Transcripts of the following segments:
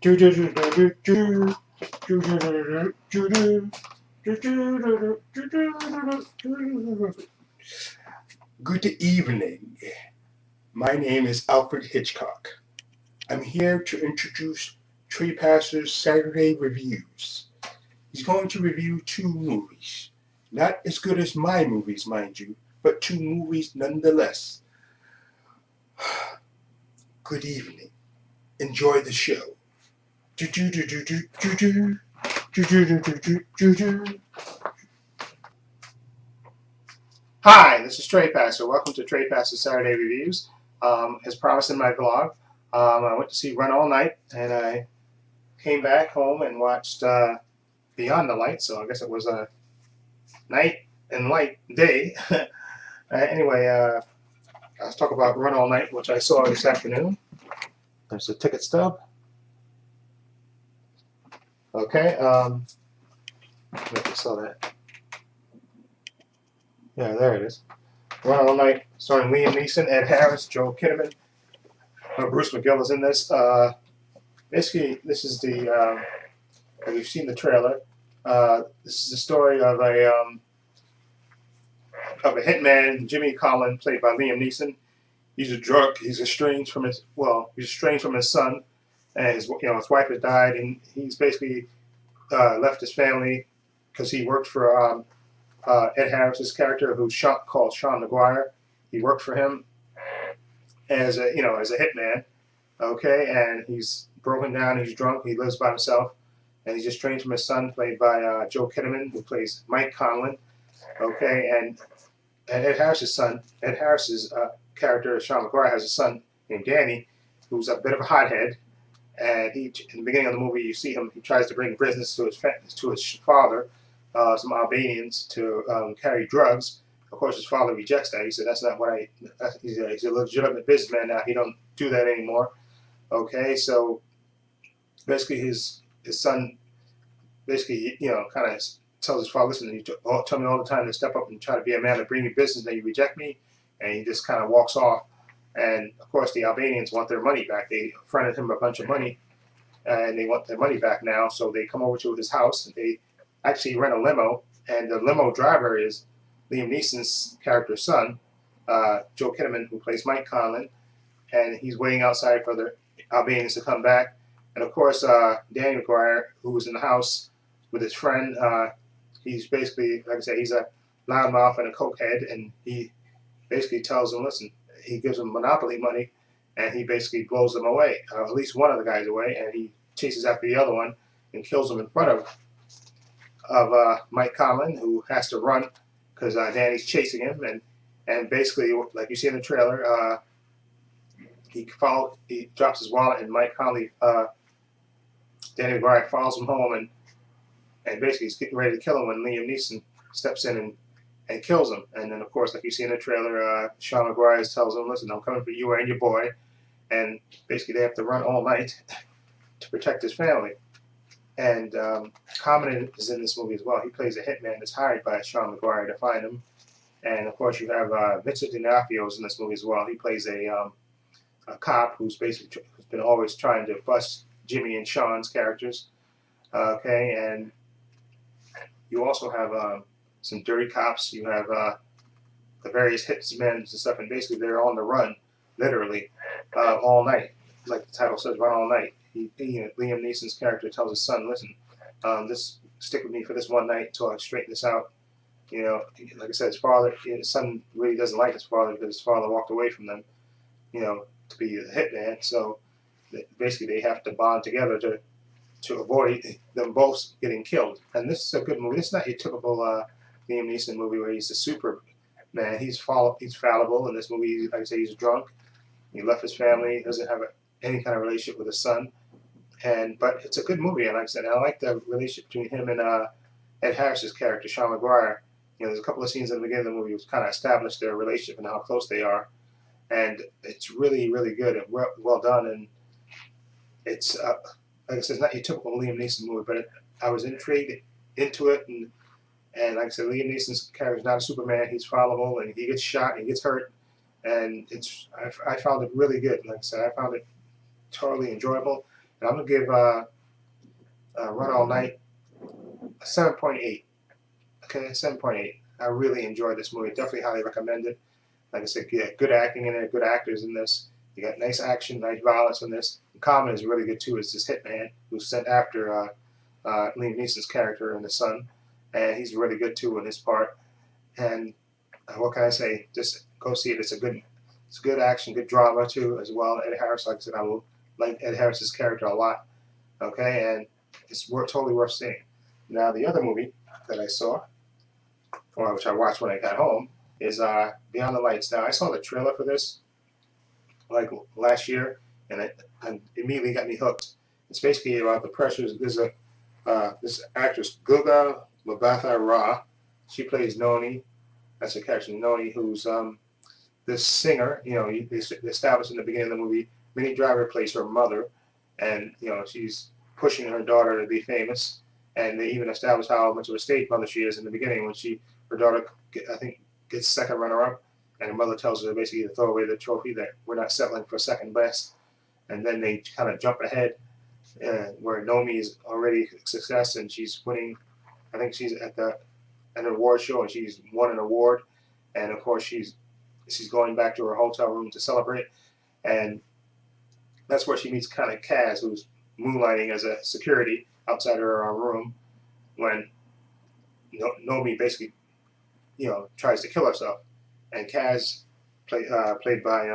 Good evening. My name is Alfred Hitchcock. I'm here to introduce Trepacer's Saturday Reviews. He's going to review two movies. Not as good as my movies, mind you, but two movies nonetheless. Good evening. Enjoy the show. Hi, this is Trepacer. Welcome to Trepacer Saturday Reviews. As promised in my vlog, I went to see Run All Night, and I came back home and watched Beyond the Light, so I guess it was a night and light day. Anyway, let's talk about Run All Night, which I saw this afternoon. There's a ticket stub. Okay, I don't know if you saw that. Yeah, there it is. Run All Night, starring Liam Neeson, Ed Harris, Joel Kinnaman. Bruce McGill is in this. Basically, this is the, you've seen the trailer. This is the story of a hitman, Jimmy Collin, played by Liam Neeson. He's a drunk. He's estranged from his son, and his wife has died, and he's basically left his family because he worked for Ed Harris's character, who's called Sean McGuire. He worked for him as a hitman. Okay, and he's broken down. He's drunk. He lives by himself, and he's estranged from his son, played by Joe Kinnaman, who plays Mike Conlon. Okay, and Ed Harris's son, Ed Harris's character, Sean McGuire, has a son named Danny, who's a bit of a hothead. And in the beginning of the movie, you see him. He tries to bring business to his father, some Albanians, to carry drugs. Of course, his father rejects that. He said, "That's not what he's a legitimate businessman now. He don't do that anymore." Okay, so basically, his son, basically, kind of tells his father, "Listen, you tell me all the time to step up and try to be a man to bring you business, then you reject me," and he just kind of walks off. And of course, the Albanians want their money back. They fronted him a bunch of money, and they want their money back now. So they come over to his house, and they actually rent a limo, and the limo driver is Liam Neeson's character's son, Joe Kinnaman, who plays Mike Conlon, and he's waiting outside for the Albanians to come back. And of course, Danny McGuire, who was in the house with his friend, he's basically, like I said, he's a loudmouth and a cokehead, and he basically tells them, listen, he gives them monopoly money, and he basically blows them away, at least one of the guys away, and he chases after the other one and kills him in front of Mike Conlon, who has to run because Danny's chasing him, and basically, like you see in the trailer, he drops his wallet, and Mike Conley, Danny McGuire, follows him home, and basically he's getting ready to kill him when Liam Neeson steps in and kills him. And then, of course, like you see in the trailer, Sean McGuire tells him, "Listen, I'm coming for you and your boy," and basically they have to run all night to protect his family. And Common is in this movie as well. He plays a hitman that's hired by Sean McGuire to find him. And of course, you have Vincent D'Onofrio in this movie as well. He plays a cop who's been always trying to bust Jimmy and Sean's characters. Okay, and you also have some dirty cops. You have the various hitmen and stuff, and basically they're on the run, literally, all night. Like the title says, Run All Night. Liam Neeson's character tells his son, "Listen, stick with me for this one night until I straighten this out." Like I said, his son really doesn't like his father because his father walked away from them, to be a hitman. So basically they have to bond together to avoid them both getting killed. And this is a good movie. This is not your typical Liam Neeson movie where he's a super man. He's fallible in this movie. Like I say, he's drunk. He left his family. He doesn't have any kind of relationship with his son. But it's a good movie. And like I said, I like the relationship between him and Ed Harris's character, Sean McGuire. There's a couple of scenes in the beginning of the movie which kind of establish their relationship and how close they are. And it's really, really good and well done. And it's, like I said, it's not your typical Liam Neeson movie, but I was intrigued into it. And like I said, Liam Neeson's character is not a Superman. He's fallible, and he gets shot, and he gets hurt. And I found it really good. Like I said, I found it totally enjoyable. And I'm gonna give Run All Night a 7.8. Okay, 7.8. I really enjoyed this movie. Definitely highly recommend it. Like I said, you got good acting in it, good actors in this. You got nice action, nice violence in this. The Common is really good too. It's this hitman who's sent after Liam Neeson's character and the son, and he's really good too in his part. And what can I say? Just go see it. It's good action, good drama too as well. Ed Harris, like I said, I like Ed Harris's character a lot. Okay, and it's totally worth seeing. Now the other movie that I saw, or which I watched when I got home, is Beyond the Lights. Now I saw the trailer for this like last year, and it immediately got me hooked. It's basically about the pressures. There's this actress Mbatha-Raw. She plays Noni. That's her character, Noni, who's this singer. You know, they established in the beginning of the movie. Minnie Driver plays her mother, and you know she's pushing her daughter to be famous. And they even establish how much of a stage mother she is in the beginning when her daughter, I think, gets second runner-up, and her mother tells her basically to throw away the trophy, that we're not settling for second best. And then they kind of jump ahead where Nomi is already a success and she's winning. I think she's at an award show and she's won an award, and of course she's going back to her hotel room to celebrate, and that's where she meets kind of Kaz, who's moonlighting as a security outside her room when Nomi basically, you know, tries to kill herself. And Kaz, played by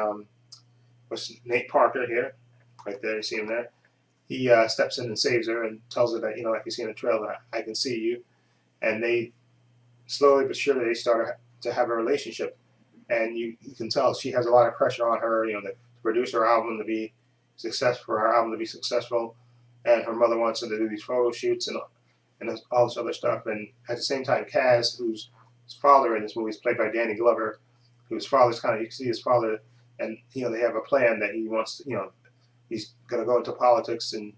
Nate Parker here, right there, you see him there. He steps in and saves her and tells her that, you know, like you see in the trailer, I can see you. And they slowly but surely they start to have a relationship, and you can tell she has a lot of pressure on her, you know, to produce her album to be successful, and her mother wants her to do these photo shoots and all this other stuff. And at the same time, Kaz, whose father in this movie is played by Danny Glover, whose father's kind of, you can see his father, and you know they have a plan that he wants to, you know, he's going to go into politics, and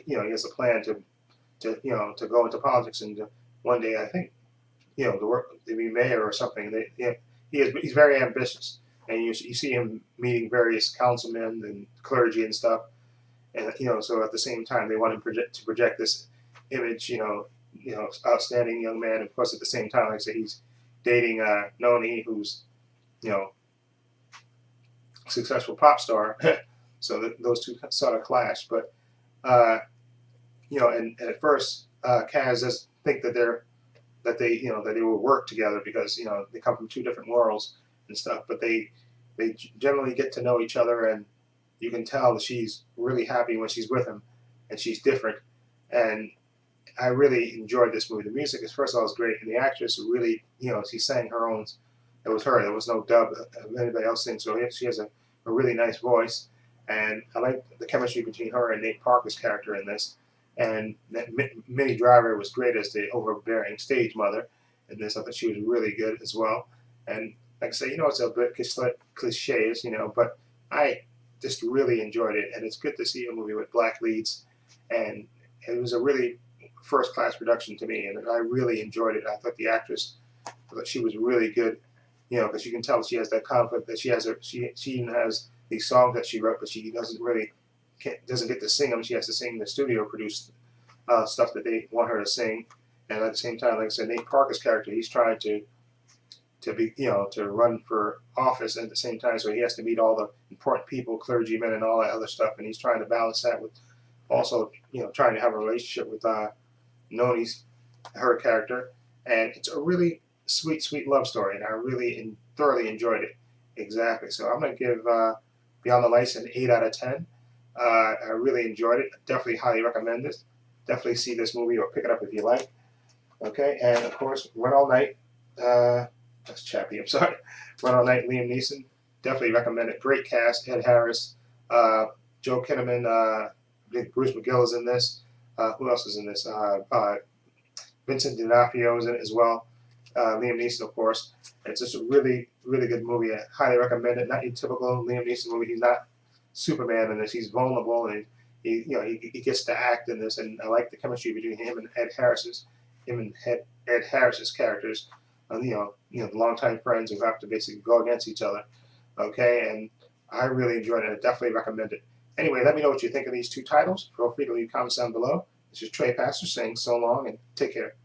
you know he has a plan to go into politics, and one day I think, you know, to be mayor or something. He's very ambitious, and you see him meeting various councilmen and clergy and stuff. And you know, so at the same time, they want him to project this image, you know, outstanding young man. Of course, at the same time, like I said, he's dating Noni, who's, you know, successful pop star. So those two sort of clash. But you know, and at first, Kaz does think that they will work together because you know they come from two different worlds and stuff. But they generally get to know each other, and you can tell that she's really happy when she's with him, and she's different. And I really enjoyed this movie. The music, first of all, was great, and the actress really, you know, she sang her own. It was her. There was no dub of anybody else sing. So she has a really nice voice, and I like the chemistry between her and Nate Parker's character in this. And Minnie Driver was great as the overbearing stage mother in this. I thought she was really good as well. And like I say, you know, it's a bit cliches, you know, but I just really enjoyed it, and it's good to see a movie with black leads, and it was a really first-class production to me, and I really enjoyed it. I thought the actress, she was really good, you know, because you can tell she has that conflict that she even has these songs that she wrote, but she doesn't get to sing them. She has to sing the studio-produced stuff that they want her to sing, and at the same time, like I said, Nate Parker's character, he's trying to be, you know, to run for office at the same time, so he has to meet all the important people, clergymen, and all that other stuff, and he's trying to balance that with also, you know, trying to have a relationship with Noni's, her character, and it's a really sweet love story, and I really thoroughly enjoyed it. Exactly. So I'm going to give Beyond the Lights an 8 out of 10. I really enjoyed it. Definitely highly recommend this. Definitely see this movie or pick it up if you like. Okay, and of course, Run All Night. That's Chappie, I'm sorry. Run All Night, Liam Neeson. Definitely recommend it. Great cast. Ed Harris, Joe Kinnaman, I think Bruce McGill is in this. Who else is in this? Vincent D'Onofrio is in it as well. Liam Neeson, of course. It's just a really good movie. I highly recommend it. Not your typical Liam Neeson movie. He's not Superman in this. He's vulnerable, and he gets to act in this. And I like the chemistry between him and Ed Harris's characters. The longtime friends who have to basically go against each other. Okay, and I really enjoyed it. I definitely recommend it. Anyway, let me know what you think of these two titles. Feel free to leave comments down below. This is Trepacer saying so long and take care.